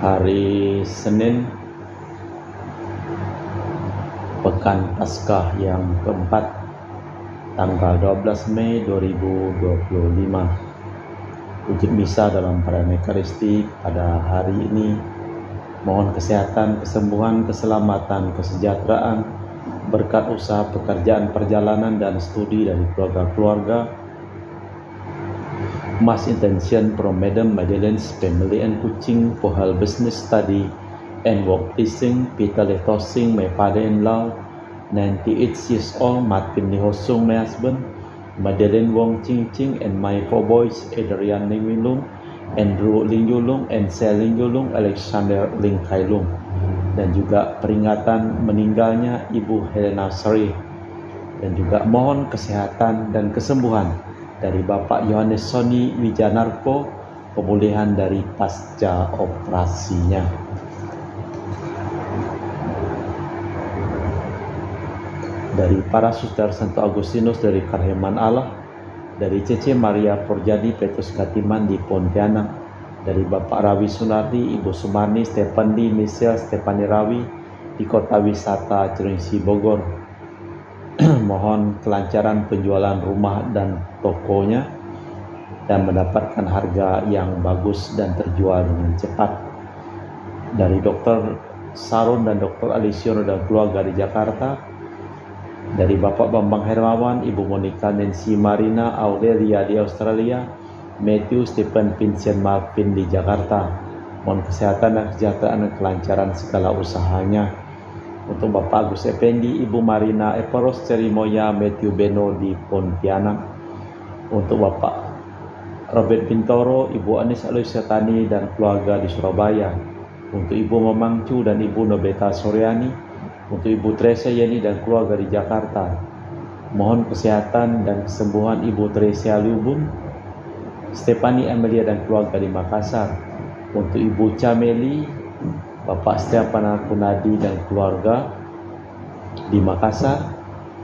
Hari Senin, Pekan Paskah yang keempat, tanggal 12 Mei 2025. Wujud misa dalam perayaan Ekaristi pada hari ini. Mohon kesehatan, kesembuhan, keselamatan, kesejahteraan, berkat usaha pekerjaan, perjalanan, dan studi dari keluarga-keluarga. Mass intention from Madam Madeleine's family and Kuching for her business study and work pleasing Peter Letosing, my father-in-law, 98 years old, Martin Nihosung, my husband, Madeleine Wong Ching Ching, and my 4 boys, Adrian Ling Wilung, Andrew Ling Yulung, and Sel Ling Yulung, Alexander Ling Kailung. Dan juga peringatan meninggalnya Ibu Helena Sri. Dan juga mohon kesehatan dan kesembuhan dari Bapak Yohanes Soni Wijanarko, pemulihan dari pasca operasinya. Dari para suster Santo Agustinus dari Karheman Allah, dari Cece Maria Porjadi Petrus Katiman di Pontianak, dari Bapak Rawi Sunardi, Ibu Sumarni, Stepandi, Michelle, Stepani Rawi di Kota Wisata Cilengsi, Bogor. Mohon kelancaran penjualan rumah dan tokonya dan mendapatkan harga yang bagus dan terjual dengan cepat. Dari Dr. Sarun dan Dr. Alisiono dan keluarga di Jakarta, dari Bapak Bambang Hermawan, Ibu Monica Nancy Marina Aurelia di Australia, Matthew Stephen Vincent Marvin di Jakarta. Mohon kesehatan dan kesejahteraan dan kelancaran segala usahanya. Untuk Bapak Agus Effendi, Ibu Marina Eparos Cerimoya, Matthew Beno di Pontianak. Untuk Bapak Robert Bintoro, Ibu Anis Aloysiatani dan keluarga di Surabaya. Untuk Ibu Mamangcu dan Ibu Nobeta Soryani. Untuk Ibu Teresa Yeni dan keluarga di Jakarta. Mohon kesehatan dan kesembuhan Ibu Teresia Liubun, Stefani Amelia dan keluarga di Makassar. Untuk Ibu Cameli, Bapak Setiapan Kunadi dan keluarga di Makassar.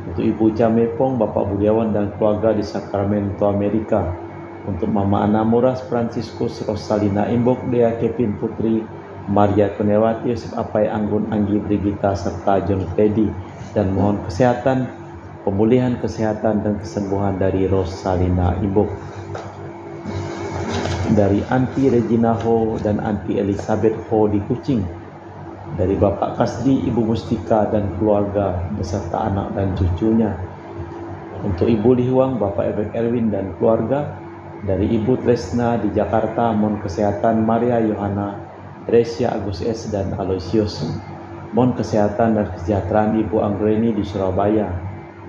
Untuk Ibu Camepong, Bapak Budiawan dan keluarga di Sacramento, Amerika. Untuk Mama Anamuras Franciscus Rosalina Imbok, Dea Kevin Putri, Maria Kunewati, Yosef Apai Anggun, Anggi Brigita, serta John Teddy. Dan mohon kesehatan, pemulihan kesehatan dan kesembuhan dari Rosalina Imbok. Dari Anti Regina Ho dan Anti Elizabeth Ho di Kuching. Dari Bapak Kasdi, Ibu Mustika dan keluarga beserta anak dan cucunya. Untuk Ibu Lihuang, Bapak Ebek Erwin dan keluarga. Dari Ibu Tresna di Jakarta, mohon kesehatan Maria Yohana, Tresia Agus S dan Aloysius. Mohon kesehatan dan kesejahteraan Ibu Anggreni di Surabaya.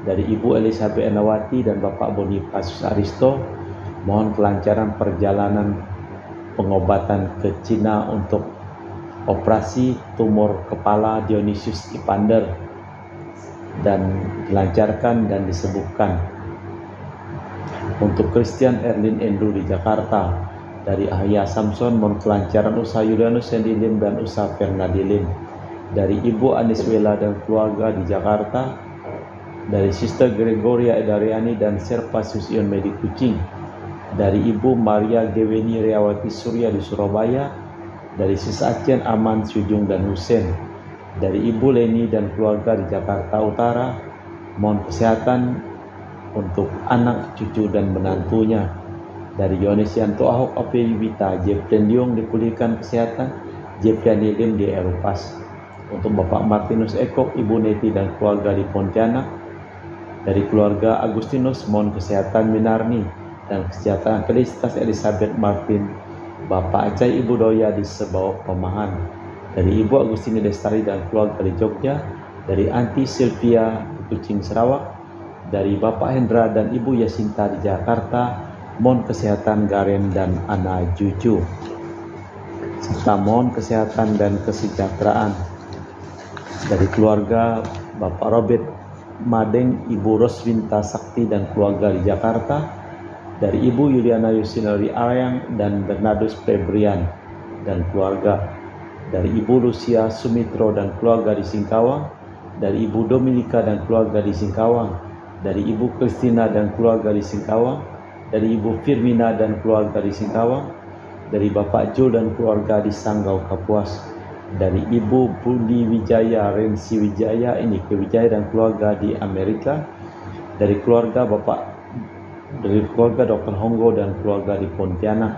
Dari Ibu Elizabeth Enawati dan Bapak Bonifacius Aristo. Mohon kelancaran perjalanan pengobatan ke Cina untuk operasi tumor kepala Dionysius Ipander dan dilancarkan dan disembuhkan. Untuk Christian Erlin Endru di Jakarta. Dari Ahya Samson, mohon kelancaran usaha Yulianus Sendilim dan usaha Fernadilim. Dari Ibu Aniswela dan keluarga di Jakarta. Dari Sister Gregoria Edariani dan Serpasius Ion Medi Kuching. Dari Ibu Maria Geweni Riawati Surya di Surabaya. Dari Sis Acen Aman Sujung dan Husen. Dari Ibu Leni dan keluarga di Jakarta Utara. Mohon kesehatan untuk anak, cucu dan menantunya. Dari Yonesianto Ahok Ape Wita, Jeplen Diong dipulihkan kesehatan, Jeplen Lim di Eropas. Untuk Bapak Martinus Ekok, Ibu Neti dan keluarga di Pontianak. Dari keluarga Agustinus, mohon kesehatan Minarni dan kesejahteraan Felicitas Elizabeth Martin, Bapak Acai Ibu Doya di Sebawok Pemahan. Dari Ibu Agustini Lestari dan keluarga di Jogja. Dari Anti Sylvia di Kuching Sarawak. Dari Bapak Hendra dan Ibu Yasinta di Jakarta. Mohon kesehatan Garen dan Ana Juju. Serta mohon kesehatan dan kesejahteraan dari keluarga Bapak Robert Madeng, Ibu Roswinta Sakti dan keluarga di Jakarta. Dari Ibu Yuliana Yusinari Aryang dan Bernardus Febrian dan keluarga. Dari Ibu Lucia Sumitro dan keluarga di Singkawang. Dari Ibu Dominika dan keluarga di Singkawang. Dari Ibu Kristina dan keluarga di Singkawang. Dari Ibu Firmina dan keluarga di Singkawang. dari Bapak Jul dan keluarga di Sanggau Kapuas, dari Ibu Budi Wijaya, Rensi Wijaya, Nike Wijaya dan keluarga di Amerika, dari keluarga Dr. Honggo dan keluarga di Pontianak,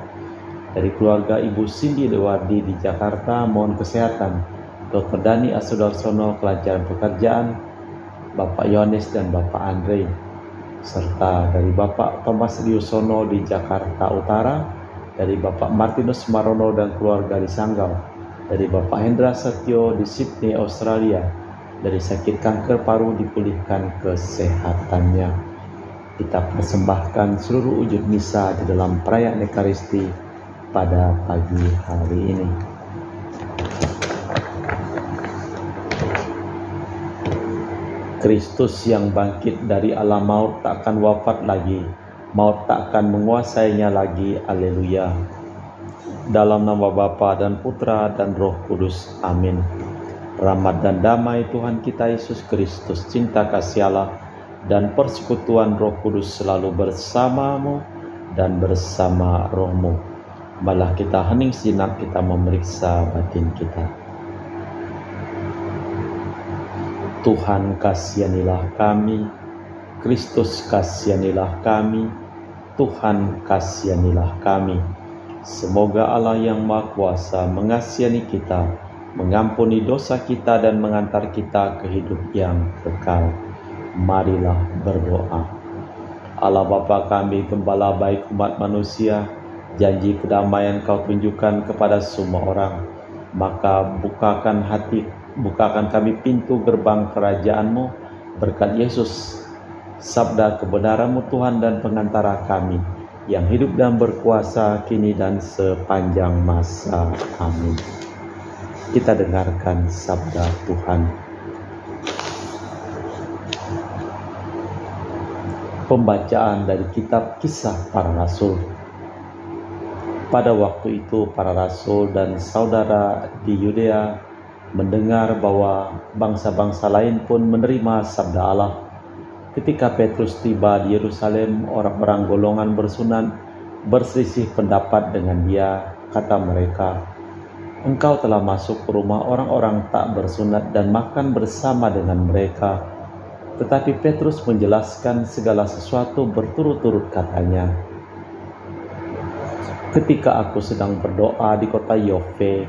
dari keluarga Ibu Cindy Dewardi di Jakarta, mohon kesehatan Dr. Dani Asudarsono, kelancaran pekerjaan, Bapak Yohanes dan Bapak Andre, serta dari Bapak Thomas Riusono di Jakarta Utara, dari Bapak Martinus Marono dan keluarga di Sanggau, dari Bapak Hendra Setio di Sydney, Australia, dari sakit kanker paru dipulihkan kesehatannya. Kita persembahkan seluruh wujud misa di dalam perayaan Ekaristi pada pagi hari ini. Kristus yang bangkit dari alam maut tak akan wafat lagi, maut tak akan menguasainya lagi. Haleluya. Dalam nama Bapa dan Putra dan Roh Kudus. Amin. Rahmat dan damai Tuhan kita Yesus Kristus, cinta kasih Allah, dan persekutuan Roh Kudus selalu bersamamu dan bersama rohmu. Malah kita hening sejenak, kita memeriksa batin kita. Tuhan kasihanilah kami, Kristus kasihanilah kami, Tuhan kasihanilah kami. Semoga Allah yang Maha Kuasa mengasihani kita, mengampuni dosa kita dan mengantar kita ke hidup yang kekal. Marilah berdoa. Allah Bapa kami, Gembala baik umat manusia, janji kedamaian Kau tunjukkan kepada semua orang, maka bukakan kami pintu gerbang kerajaan-Mu berkat Yesus, sabda kebenaran-Mu Tuhan dan pengantara kami, yang hidup dan berkuasa kini dan sepanjang masa. Amin. Kita dengarkan sabda Tuhan. Pembacaan dari kitab Kisah Para Rasul. Pada waktu itu para rasul dan saudara di Yudea mendengar bahwa bangsa-bangsa lain pun menerima sabda Allah. Ketika Petrus tiba di Yerusalem, orang-orang golongan bersunat berselisih pendapat dengan dia. Kata mereka, "Engkau telah masuk ke rumah orang-orang tak bersunat dan makan bersama dengan mereka." Tetapi Petrus menjelaskan segala sesuatu berturut-turut, katanya, "Ketika aku sedang berdoa di kota Yope,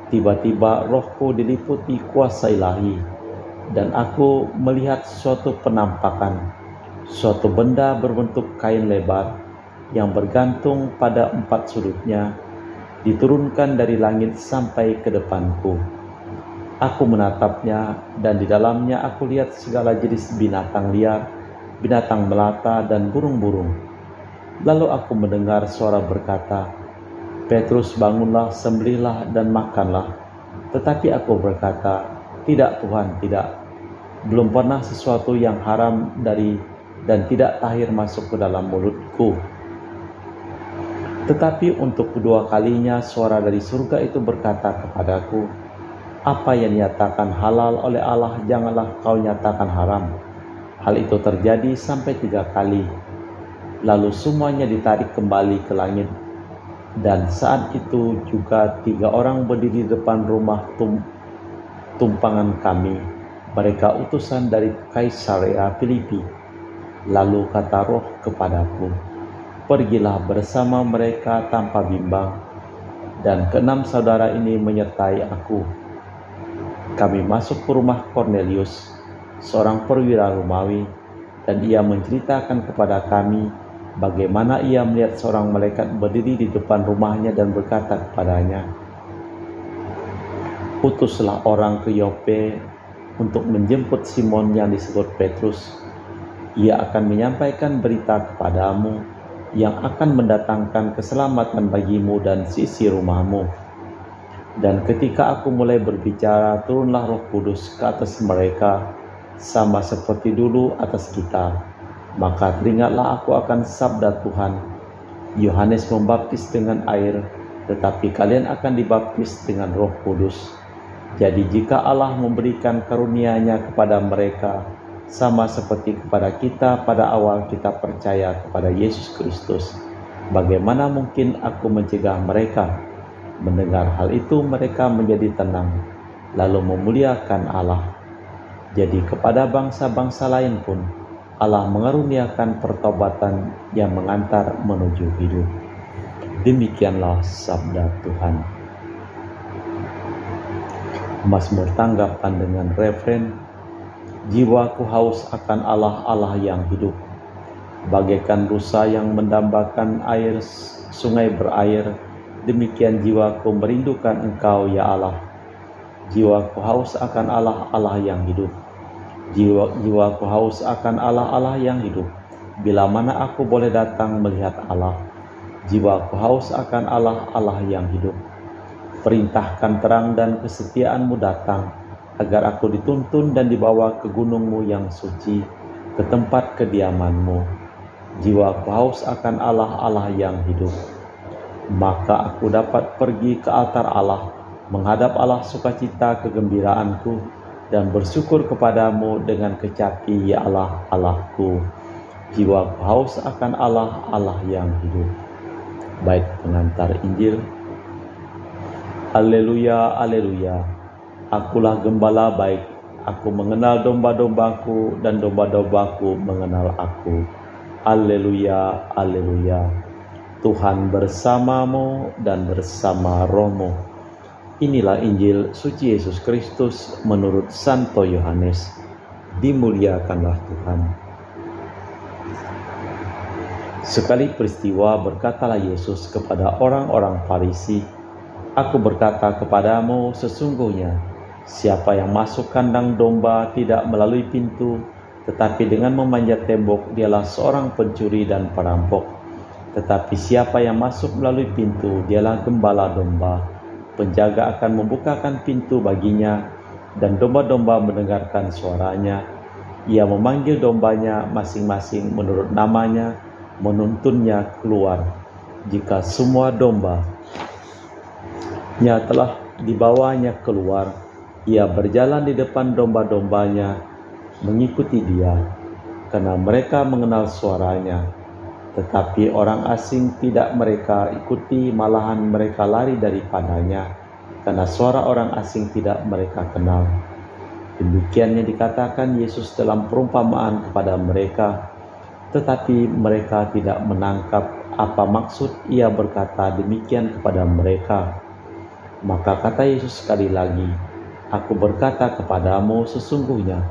tiba-tiba rohku diliputi kuasa ilahi, dan aku melihat suatu penampakan, suatu benda berbentuk kain lebar yang bergantung pada 4 sudutnya, diturunkan dari langit sampai ke depanku. Aku menatapnya, dan di dalamnya aku lihat segala jenis binatang liar, binatang melata, dan burung-burung. Lalu aku mendengar suara berkata, 'Petrus, bangunlah, sembelihlah dan makanlah.' Tetapi aku berkata, 'Tidak Tuhan, tidak. Belum pernah sesuatu yang haram dan tidak tahir masuk ke dalam mulutku.' Tetapi untuk kedua kalinya suara dari surga itu berkata kepadaku, 'Apa yang dinyatakan halal oleh Allah, janganlah kau nyatakan haram.' Hal itu terjadi sampai 3 kali. Lalu semuanya ditarik kembali ke langit. Dan saat itu juga 3 orang berdiri di depan rumah tumpangan kami. Mereka utusan dari Kaisarea Filipi. Lalu kata Roh kepadaku, 'Pergilah bersama mereka tanpa bimbang.' Dan 6 saudara ini menyertai aku. Kami masuk ke rumah Kornelius, seorang perwira Romawi, dan ia menceritakan kepada kami bagaimana ia melihat seorang malaikat berdiri di depan rumahnya dan berkata kepadanya, 'Utuslah orang ke Yope untuk menjemput Simon yang disebut Petrus. Ia akan menyampaikan berita kepadamu yang akan mendatangkan keselamatan bagimu dan seisi rumahmu.' Dan ketika aku mulai berbicara, turunlah Roh Kudus ke atas mereka, sama seperti dulu atas kita. Maka teringatlah aku akan sabda Tuhan, Yohanes membaptis dengan air, tetapi kalian akan dibaptis dengan Roh Kudus. Jadi jika Allah memberikan karunia-Nya kepada mereka, sama seperti kepada kita pada awal kita percaya kepada Yesus Kristus, Bagaimana mungkin aku mencegah mereka? Mendengar hal itu mereka menjadi tenang, lalu memuliakan Allah. Jadi kepada bangsa-bangsa lain pun Allah mengaruniakan pertobatan yang mengantar menuju hidup. Demikianlah sabda Tuhan. Mazmur tanggapan dengan refren, jiwaku haus akan Allah, Allah yang hidup. Bagaikan rusa yang mendambakan air sungai berair, demikian jiwaku merindukan Engkau ya Allah. Jiwaku haus akan Allah, Allah yang hidup. Jiwaku haus akan Allah, Allah yang hidup. Bila mana aku boleh datang melihat Allah. Jiwaku haus akan Allah, Allah yang hidup. Perintahkan terang dan kesetiaan-Mu datang, agar aku dituntun dan dibawa ke gunung-Mu yang suci, ke tempat kediaman-Mu. Jiwaku haus akan Allah, Allah yang hidup. Maka aku dapat pergi ke altar Allah, menghadap Allah sukacita kegembiraanku, dan bersyukur kepadamu dengan kecapi, ya Allah, Allahku. Jiwaku haus akan Allah, Allah yang hidup. Bait pengantar Injil. Haleluya, haleluya. Akulah gembala baik, aku mengenal domba-dombaku, dan domba-dombaku mengenal aku. Haleluya, haleluya. Tuhan bersamamu dan bersama rohmu. Inilah Injil suci Yesus Kristus menurut Santo Yohanes. Dimuliakanlah Tuhan. Sekali peristiwa berkatalah Yesus kepada orang-orang Farisi, "Aku berkata kepadamu, sesungguhnya siapa yang masuk kandang domba tidak melalui pintu, tetapi dengan memanjat tembok, dialah seorang pencuri dan perampok. Tetapi siapa yang masuk melalui pintu, dialah gembala domba. Penjaga akan membukakan pintu baginya, dan domba-domba mendengarkan suaranya. Ia memanggil dombanya masing-masing menurut namanya, menuntunnya keluar. Jika semua dombanya telah dibawanya keluar, ia berjalan di depan domba-dombanya, mengikuti dia, karena mereka mengenal suaranya. Tetapi orang asing tidak mereka ikuti, malahan mereka lari daripadanya, karena suara orang asing tidak mereka kenal." Demikiannya dikatakan Yesus dalam perumpamaan kepada mereka, tetapi mereka tidak menangkap apa maksud ia berkata demikian kepada mereka. Maka kata Yesus sekali lagi, "Aku berkata kepadamu, sesungguhnya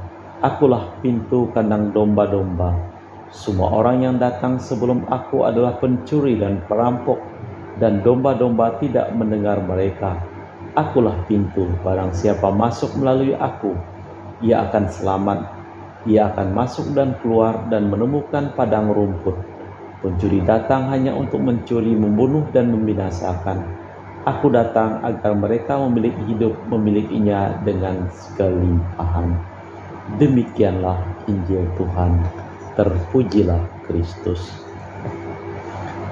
akulah pintu kandang domba-domba. Semua orang yang datang sebelum aku adalah pencuri dan perampok, dan domba-domba tidak mendengar mereka. Akulah pintu, barang siapa masuk melalui aku, ia akan selamat. Ia akan masuk dan keluar dan menemukan padang rumput. Pencuri datang hanya untuk mencuri, membunuh, dan membinasakan. Aku datang agar mereka memiliki hidup, memilikinya dengan sekelimpahan." Demikianlah Injil Tuhan. Terpujilah Kristus.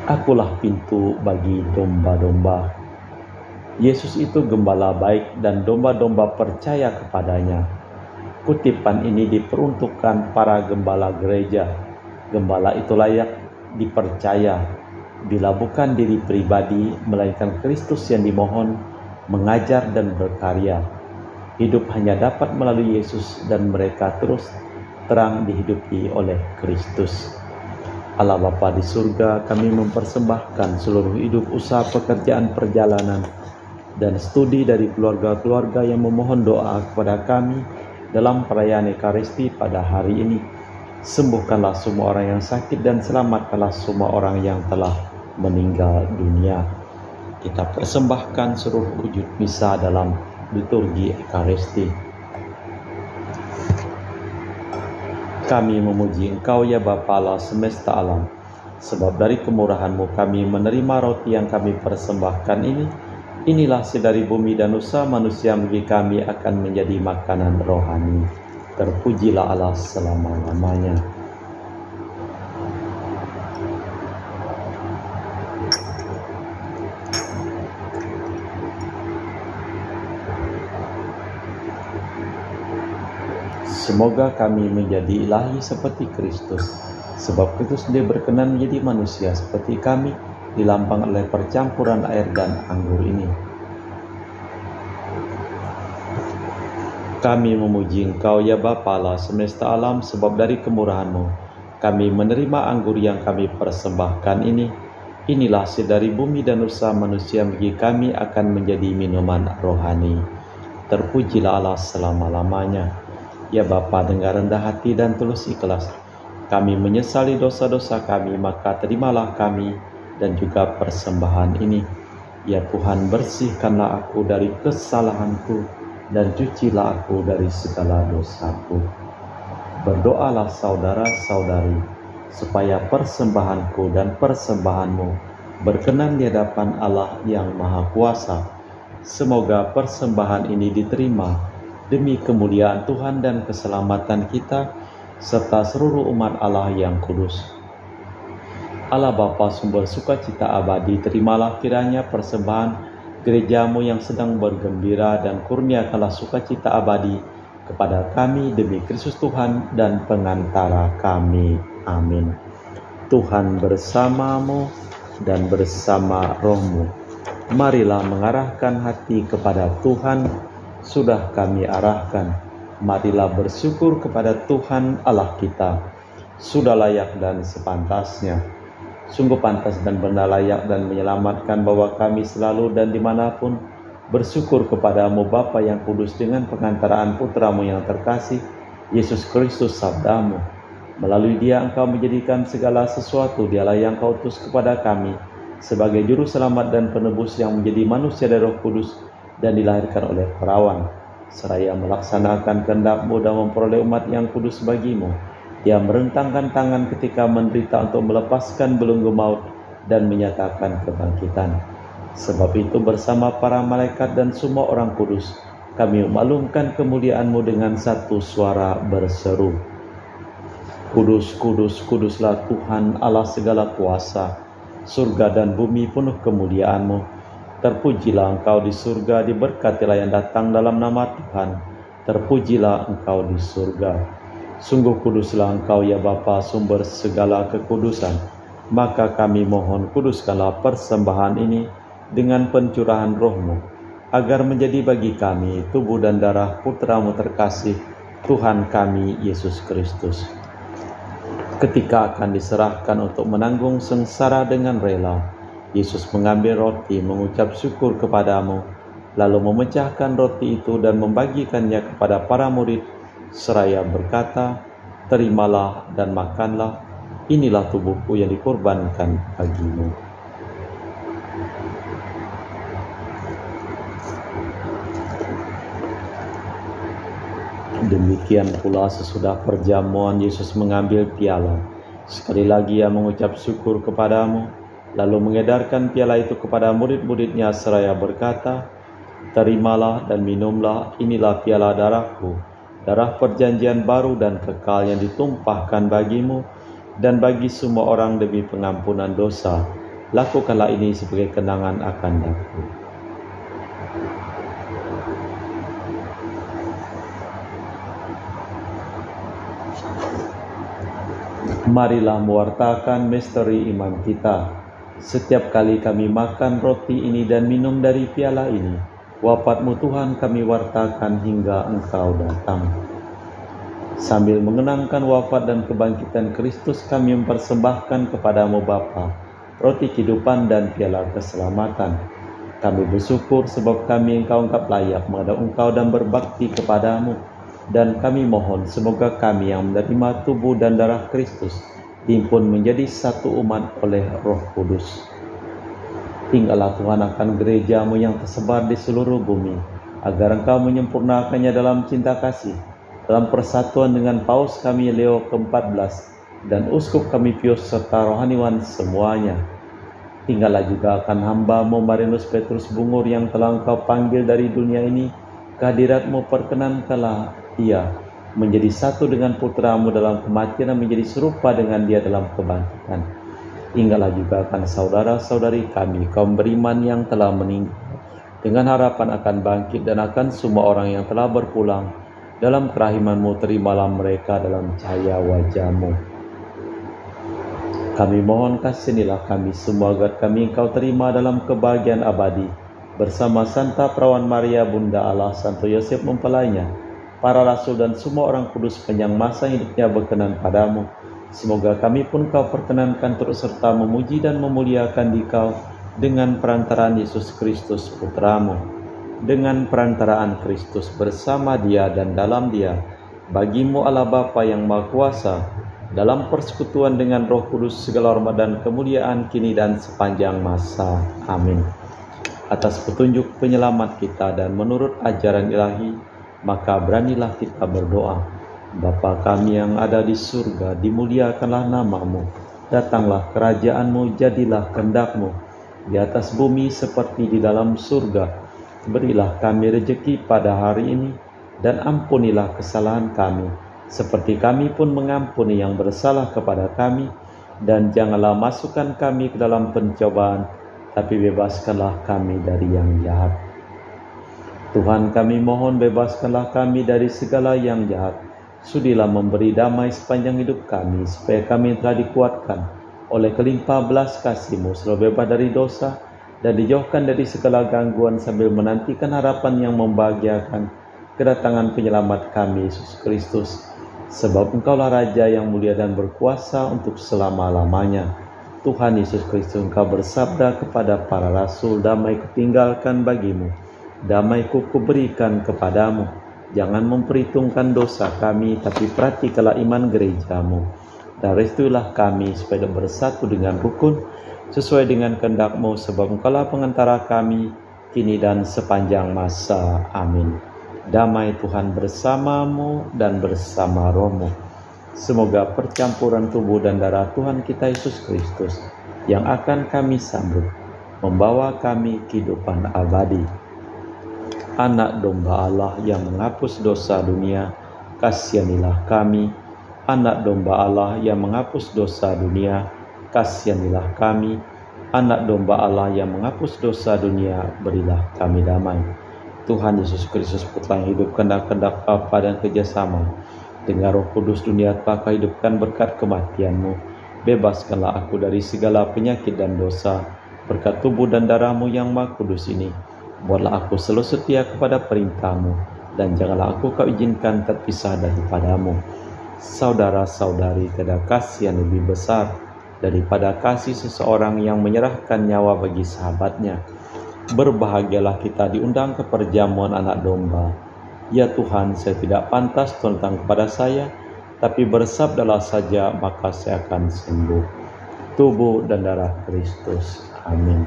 Akulah pintu bagi domba-domba. Yesus itu gembala baik dan domba-domba percaya kepadanya. Kutipan ini diperuntukkan para gembala gereja. Gembala itu layak dipercaya bila bukan diri pribadi, melainkan Kristus yang dimohon, mengajar dan berkarya. Hidup hanya dapat melalui Yesus, dan mereka terus terang dihidupi oleh Kristus. Allah Bapa di surga, kami mempersembahkan seluruh hidup, usaha, pekerjaan, perjalanan, dan studi dari keluarga-keluarga yang memohon doa kepada kami dalam perayaan Ekaristi pada hari ini. Sembuhkanlah semua orang yang sakit dan selamatkanlah semua orang yang telah meninggal dunia. Kita persembahkan seluruh wujud misa dalam liturgi Ekaristi. Kami memuji Engkau ya Bapa Allah semesta alam, sebab dari kemurahan-Mu kami menerima roti yang kami persembahkan ini. Inilah sedari bumi dan usaha manusia bagi kami akan menjadi makanan rohani. Terpujilah Allah selama-lamanya. Semoga kami menjadi ilahi seperti Kristus, sebab Kristus sendiri berkenan menjadi manusia seperti kami, dilambang oleh percampuran air dan anggur ini. Kami memuji Engkau ya Bapa Allah semesta alam, sebab dari kemurahan-Mu kami menerima anggur yang kami persembahkan ini. Inilah hasil dari bumi dan usaha manusia, bagi kami akan menjadi minuman rohani. Terpujilah Allah selama-lamanya. Ya Bapa, dengan rendah hati dan tulus ikhlas kami menyesali dosa-dosa kami, maka terimalah kami dan juga persembahan ini. Ya Tuhan, bersihkanlah aku dari kesalahanku dan cucilah aku dari segala dosaku. Berdoalah saudara-saudari, supaya persembahanku dan persembahanmu berkenan di hadapan Allah yang Maha Kuasa. Semoga persembahan ini diterima demi kemuliaan Tuhan dan keselamatan kita, serta seluruh umat Allah yang kudus. Allah Bapa sumber sukacita abadi, terimalah kiranya persembahan gerejamu yang sedang bergembira, dan kurniakanlah sukacita abadi kepada kami demi Kristus Tuhan dan pengantara kami. Amin. Tuhan bersamamu dan bersama rohmu. Marilah mengarahkan hati kepada Tuhan. Sudah kami arahkan, marilah bersyukur kepada Tuhan Allah kita. Sudah layak dan sepantasnya. Sungguh pantas dan benar, layak dan menyelamatkan bahwa kami selalu dan dimanapun bersyukur kepadamu Bapa yang kudus, dengan pengantaraan Putramu yang terkasih, Yesus Kristus sabdamu. Melalui dia Engkau menjadikan segala sesuatu. Dialah yang Kau utus kepada kami sebagai juru selamat dan penebus, yang menjadi manusia dari Roh Kudus dan dilahirkan oleh perawan, seraya melaksanakan kehendak-Mu dan memperoleh umat yang kudus bagimu. Dia merentangkan tangan ketika menderita untuk melepaskan belenggu maut dan menyatakan kebangkitan. Sebab itu bersama para malaikat dan semua orang kudus, kami memaklumkan kemuliaan-Mu dengan satu suara berseru, Kudus, kudus, kuduslah Tuhan Allah segala kuasa. Surga dan bumi penuh kemuliaan-Mu. Terpujilah Engkau di surga, diberkatilah yang datang dalam nama Tuhan. Terpujilah Engkau di surga. Sungguh kuduslah Engkau ya Bapa, sumber segala kekudusan. Maka kami mohon, kuduskanlah persembahan ini dengan pencurahan Roh-Mu, agar menjadi bagi kami tubuh dan darah Putra-Mu terkasih, Tuhan kami Yesus Kristus. Ketika akan diserahkan untuk menanggung sengsara dengan rela, Yesus mengambil roti, mengucap syukur kepadamu, lalu memecahkan roti itu dan membagikannya kepada para murid, seraya berkata, terimalah dan makanlah, inilah tubuhku yang dikorbankan bagimu. Demikian pula sesudah perjamuan, Yesus mengambil piala. Sekali lagi ia mengucap syukur kepadamu, lalu mengedarkan piala itu kepada murid-muridnya, seraya berkata, terimalah dan minumlah, inilah piala darahku, darah perjanjian baru dan kekal yang ditumpahkan bagimu dan bagi semua orang demi pengampunan dosa. Lakukanlah ini sebagai kenangan akan aku. Marilah mewartakan misteri iman kita. Setiap kali kami makan roti ini dan minum dari piala ini, wafat-Mu Tuhan kami wartakan hingga Engkau datang. Sambil mengenangkan wafat dan kebangkitan Kristus, kami mempersembahkan kepadamu Bapa roti kehidupan dan piala keselamatan. Kami bersyukur sebab kami Engkau anggap layak menghadap Engkau dan berbakti kepadamu. Dan kami mohon semoga kami yang menerima tubuh dan darah Kristus dihimpun menjadi satu umat oleh Roh Kudus. Tinggallah Tuhan akan gereja-Mu yang tersebar di seluruh bumi, agar Engkau menyempurnakannya dalam cinta kasih, dalam persatuan dengan Paus kami Leo ke-14 dan Uskup kami Pius serta rohaniwan semuanya. Tinggallah juga akan hamba-Mu Marinus Petrus Bungur yang telah Engkau panggil dari dunia ini. Kehadirat-Mu perkenankanlah ia menjadi satu dengan Putra-Mu dalam kematian dan menjadi serupa dengan Dia dalam kebangkitan. Tinggallah juga akan saudara-saudari kami, kaum beriman yang telah meninggal, dengan harapan akan bangkit, dan akan semua orang yang telah berpulang. Dalam kerahiman-Mu terimalah mereka dalam cahaya wajah-Mu. Kami mohon kasihanilah kami semua agar kami Engkau terima dalam kebahagiaan abadi bersama Santa Perawan Maria Bunda Allah, Santo Yosef mempelainya, para rasul dan semua orang kudus sepanjang masa hidupnya berkenan padamu. Semoga kami pun Kau perkenankan terus serta memuji dan memuliakan Dikau dengan perantaraan Yesus Kristus Putramu. Dengan perantaraan Kristus bersama Dia dan dalam Dia, bagimu Allah Bapa yang Maha Kuasa, dalam persekutuan dengan Roh Kudus segala hormat dan kemuliaan kini dan sepanjang masa. Amin. Atas petunjuk penyelamat kita dan menurut ajaran ilahi, maka beranilah kita berdoa. Bapa kami yang ada di surga, dimuliakanlah namamu. Datanglah kerajaanmu, jadilah kehendak-Mu di atas bumi seperti di dalam surga. Berilah kami rejeki pada hari ini, dan ampunilah kesalahan kami, seperti kami pun mengampuni yang bersalah kepada kami, dan janganlah masukkan kami ke dalam pencobaan, tapi bebaskanlah kami dari yang jahat. Tuhan, kami mohon bebaskanlah kami dari segala yang jahat. Sudilah memberi damai sepanjang hidup kami, supaya kami telah dikuatkan oleh kelimpah belas kasih-Mu, selalu bebas dari dosa dan dijauhkan dari segala gangguan, sambil menantikan harapan yang membahagiakan kedatangan penyelamat kami, Yesus Kristus. Sebab Engkaulah Raja yang mulia dan berkuasa untuk selama-lamanya. Tuhan Yesus Kristus, Engkau bersabda kepada para rasul, damai kutinggalkan bagimu, damai-Ku kuberikan kepadamu. Jangan memperhitungkan dosa kami, tapi perhatikanlah iman gereja-Mu. Dan restuilah kami supaya bersatu dengan rukun, sesuai dengan kehendak-Mu, sebab Engkaulah pengantara kami, kini dan sepanjang masa. Amin. Damai Tuhan bersamamu dan bersama rohmu. Semoga percampuran tubuh dan darah Tuhan kita Yesus Kristus yang akan kami sambut membawa kami kehidupan abadi. Anak domba Allah yang menghapus dosa dunia, kasihanilah kami. Anak domba Allah yang menghapus dosa dunia, kasihanilah kami. Anak domba Allah yang menghapus dosa dunia, berilah kami damai. Tuhan Yesus Kristus, Putra yang hidup kehendak-kehendak Bapa dan kerjasama dengan Roh Kudus, dunia telah Kau hidupkan berkat kematian-Mu. Bebaskanlah aku dari segala penyakit dan dosa, berkat tubuh dan darah-Mu yang Maha Kudus ini. Buatlah aku selalu setia kepada perintah-Mu, dan janganlah aku Kau izinkan terpisah daripada-Mu. Saudara-saudari, tiada kasih yang lebih besar daripada kasih seseorang yang menyerahkan nyawa bagi sahabatnya. Berbahagialah kita diundang ke perjamuan anak domba. Ya Tuhan, saya tidak pantas tentang kepada saya, tapi bersabdalah saja, maka saya akan sembuh. Tubuh dan darah Kristus. Amin.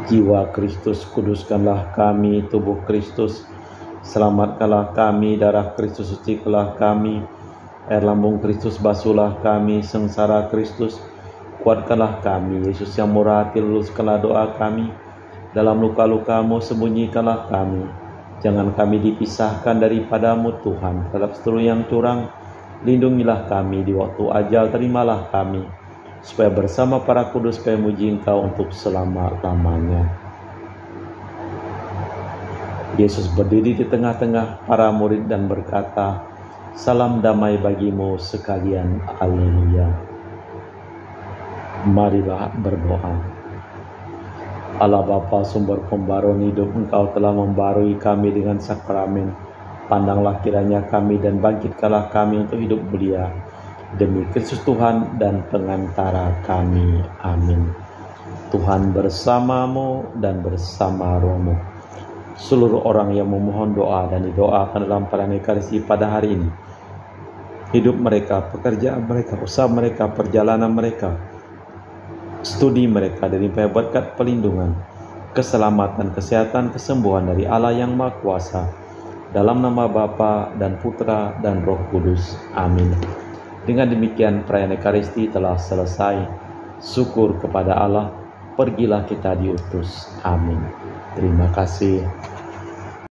Jiwa Kristus, kuduskanlah kami. Tubuh Kristus, selamatkanlah kami. Darah Kristus, sucikanlah kami. Air lambung Kristus, basuhlah kami. Sengsara Kristus, kuatkanlah kami. Yesus yang murah hati, luluskanlah doa kami. Dalam luka-luka-Mu, sembunyikanlah kami. Jangan kami dipisahkan daripada-Mu Tuhan. Terhadap seluruh yang curang, lindungilah kami. Di waktu ajal, terimalah kami, supaya bersama para kudus kami muji Engkau untuk selama-lamanya. Yesus berdiri di tengah-tengah para murid dan berkata, salam damai bagimu sekalian. Haleluya. Marilah berdoa. Allah Bapa, sumber pembaruan hidup, Engkau telah membarui kami dengan sakramen. Pandanglah kiranya kami dan bangkitkanlah kami untuk hidup mulia demi Kristus Tuhan dan pengantara kami. Amin. Tuhan bersamamu dan bersama rohmu. Seluruh orang yang memohon doa dan didoakan dalam perayaan Ekaristi pada hari ini, hidup mereka, pekerjaan mereka, usaha mereka, perjalanan mereka, studi mereka, dari berkat pelindungan, keselamatan, kesehatan, kesembuhan dari Allah yang Maha Kuasa, Dalam nama Bapa dan Putra dan Roh Kudus. Amin. Dengan demikian perayaan Ekaristi telah selesai. Syukur kepada Allah. Pergilah kita diutus. Amin. Terima kasih.